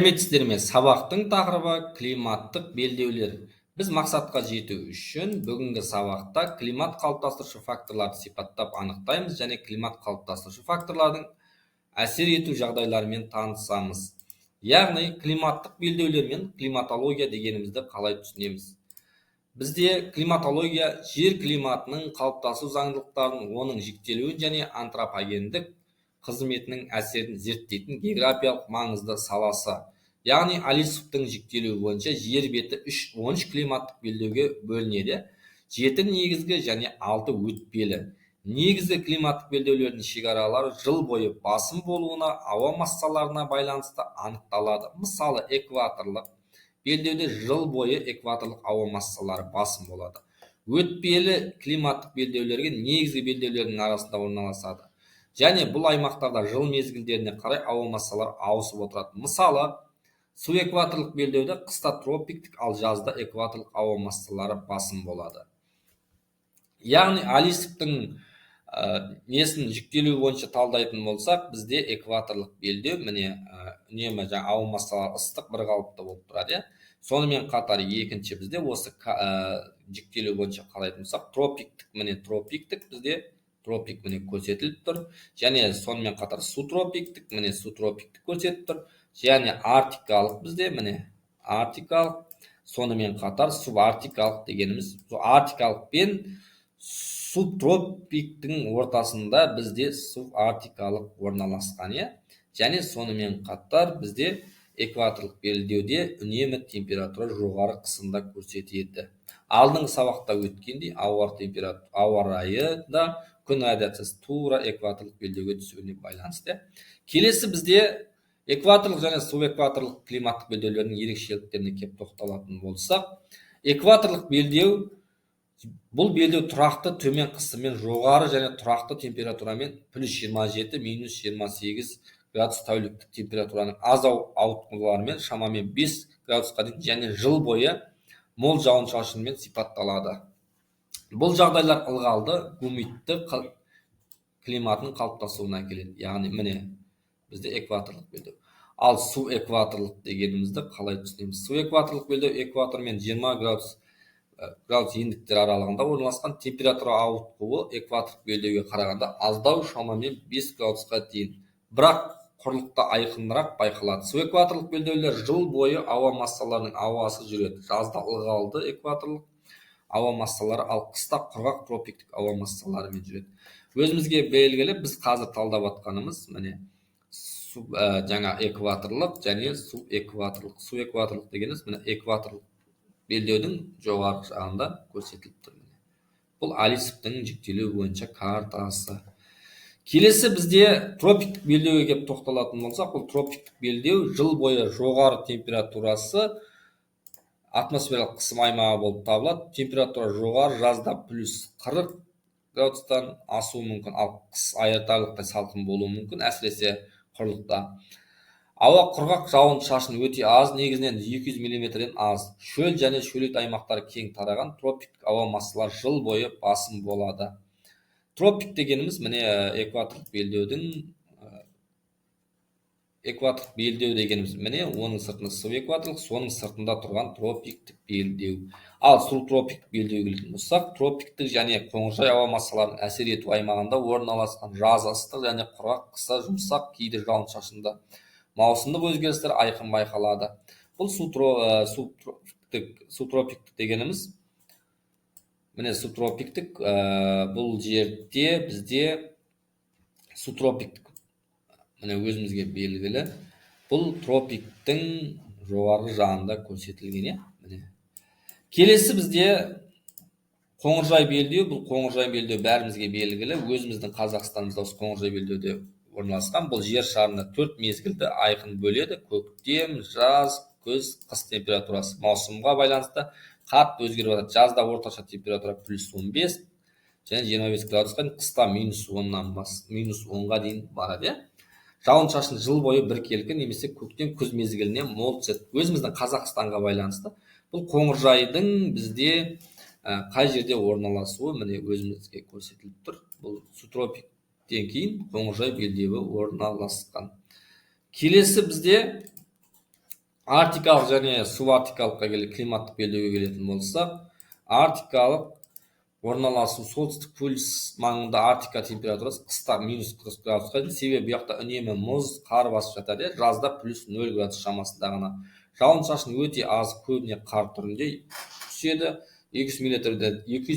Сәлеметсіздер ме? Сабақтың тақырыбы климаттық белдеулер. Біз мақсатқа жету үшін бүгінгі сабақта климат қалыптастырушы факторларды сипаттап анықтаймыз және климат қалыптастырушы факторлардың әсер ету жағдайларымен танысамыз. Яғни климаттық белдеулер мен климатология дегенімізді қалай түсінеміз? Бізде климатология жер климатының қалыптасу заңдылықтарын, оның жіктелуін және антропогендік қызметінің әсерін зерттейтін географиялық маңызды саласы. Яғни Алисовтың жіктелуі бойынша жер беті 13 климаттық белдеуге бөлінеді. 7 негізгі және 6 өтпелі. Негізгі климаттық белдеулердің шекаралары жыл бойы басым болуына, ауа массаларына байланысты анықталады. Мысалы, экваторлық белдеуде жыл бойы экваторлық ауа массалары басым болады. Өтпелі климаттық белдеулерге негізгі белдеулердің арасында орналасады. Және бұл аймақтарда жыл мезгілдеріне қарай ауа массалары ауысып отырады. Мысалы, субэкваторлық белдеуде қыста тропиктік, ал жазда экваторлық ауа массалары басым болады. Яғни Алисовтың несін жіктелуі бойынша талдайтын болсақ, бізде экваторлық белдеу үнемі ауа массалары ыстық бір қалыпта болып тұрады. Сонымен қатар екінші бізде осы жіктелуі бойынша қарайтын болсақ, тропиктік бізде тропик көрсетіліп тұр. Және сонымен қатар субтропиктік субтропиктік көрсетіп тұр. Және арктикалық бізде арктикалық, сонымен қатар субарктикалық дегеніміз, арктикалық пен субтропиктің ортасында бізде субарктикалық орналасқан. Және сонымен қатар бізде экваторлық белдеуде үнемі температура жоғары қысымда көрсетеді. Алдыңғы сабақта өткендей ауа райы да күн радиациясы тура экваторлық белдеуге түсуіне байланысты. Келесі бізде экваторлық және субэкваторлық климаттық белдеулердің ерекшеліктеріне кеп тоқталатын болсақ, экваторлық белдеу бұл белдеу тұрақты төмен қысыммен, жоғары және тұрақты температурамен +27, -28 градус тәуліктік температураның аз ауытқуларымен шамамен 5 градусқа дейін және жыл бойы мол жауын-шашынмен сипатталады. Бұл жағдайлар ылғалды гумидті климатының қалыптасуына әкеледі. Яғни бізде экваторлық белдеу. Ал субэкваторлық дегенімізді қалай түсінеміз? Субэкваторлық белдеу экватормен 20 градус ендіктер аралығында орналасқан, температура ауытқуы экваторлық белдеуге қарағанда аздау, шамамен 5 градусқа дейін. Бірақ құрлықта айқынырақ байқалады. Субэкваторлық белдеулер жыл бойы ауа массаларының ауасы жүреді. Жазда ылғалды экваторлық ауа массалары, ал қыста құрғақ тропиктік ауа массаларымен жүреді. Өзімізге белгілі, біз қазір талдап атқанымыз жаңа экваторлық және субэкваторлық. Субэкваторлық дегеніміз экваторлық белдеудің жоғарғы жағында көрсетіліп тұр. Бұл Алисовтың жіктелуі бойынша картасы. Келесі бізде тропиктік белдеуге кеп тоқталатын болсақ, бұл тропиктік белдеу жыл бойы жоғары температурасы атмосфералық қысым аймағы болып табылады. Температура жоғары, жазда +40 градустан асуы мүмкін, ал қыс айтарлықтай салқын болуы мүмкін, әсіресе құрлықта. Ауа құрғақ, жауын-шашын өте аз, негізінен 200 мм-ден аз. Шөл және шөлейт аймақтары кең тараған, тропиктік ауа массалары жыл бойы басым болады. Тропик дегеніміз экваторлық белдеу дегеніміз оның сыртында субэкваторлық, соның сыртында тұрған тропиктік белдеу. Ал субтропиктік белдеуге келетін болсақ, тропиктік және қоңыржай ауа массаларының әсер ету аймағында орналасқан, жаз ыстық және құрғақ, қыста жұмсақ, кейде жауын-шашынды. Маусымдық өзгерістер айқын байқалады. Бұл субтропиктік дегеніміз субтропиктік, бұл жерде бізде субтропиктік өзімізге белгілі. Бұл тропиктің жоғарғы жағында көрсетілген. Келесі бізде қоңыржай белдеу. Бұл қоңыржай белдеу бәрімізге белгілі. Өзіміздің Қазақстанымызда осы қоңыржай белдеуде орналасқан. Бұл жер шарында 4 мезгілді айқын бөледі. Көктем, жаз, күз, қыс температурасы маусымға байланысты қатты өзгеріп жатады. Жазда орташа температура +15 және 25 градусқа дейін, қыста -10-ға дейін барады. Жауын-шашын жыл бойы біркелкі, немесе көктем күз мезгіліне мол түседі. Өзіміздің Қазақстанға байланысты. Бұл қоңыржайдың бізде қай жерде орналасуы өзімізге көрсетіліп тұр. Бұл субтропиктен кейін қоңыржай белдеуі орналасқан. Келесі бізде арктикалық және субарктикалыққа климаттық белдеуге келетін болсақ, арктикалық орналасу солтүстік полюс маңында арктика температурасы қыста -40 градусқа дейін, себебі бұл жақта үнемі мұз, қар басып жатады. Жазда +0 градус шамасында ғана. Жауын-шашын өте аз, көбіне қар түрінде түседі. 200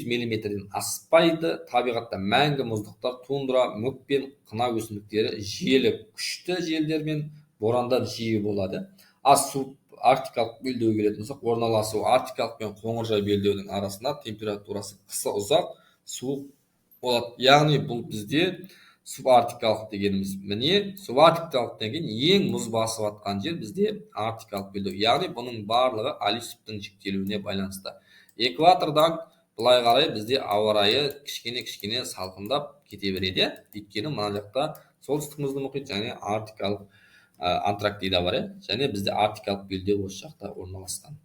миллиметрден аспайды. Табиғатта мәңгі мұздықтар, тундра, мүк пен қына өсімдіктері, желі күшті желдер мен борандар жиі болады. Аз арктикалық белдеуге келетін болсақ, орналасу арктикалық пен қоңыржай белдеудің арасында температурасы қысы ұзақ, суық болады. Яғни бұл бізде субарктикалық дегеніміз. Міне, субарктикалық деген ең мұз басып жатқан жер бізде арктикалық белдеу. Яғни бұның барлығы алюсовтың жіктелуіне байланысты. Экватордан былай қарай бізде ауа райы кішкене салқындап кете береді. Өйткені мына жақта солтүстік мұзды мұхит және арктикалық Антарктида бар, және бізде арктикалық белдеу осы жақта орналасқан.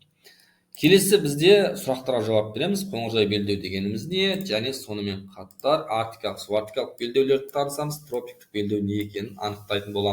Келесі бізде сұрақтарға жауап береміз. Қоңыржай белдеу дегеніміз не, және сонымен қатар арктикалық, субарктикалық белдеулерді танысамыз, тропиктік белдеу не екенін анықтайтын боламыз.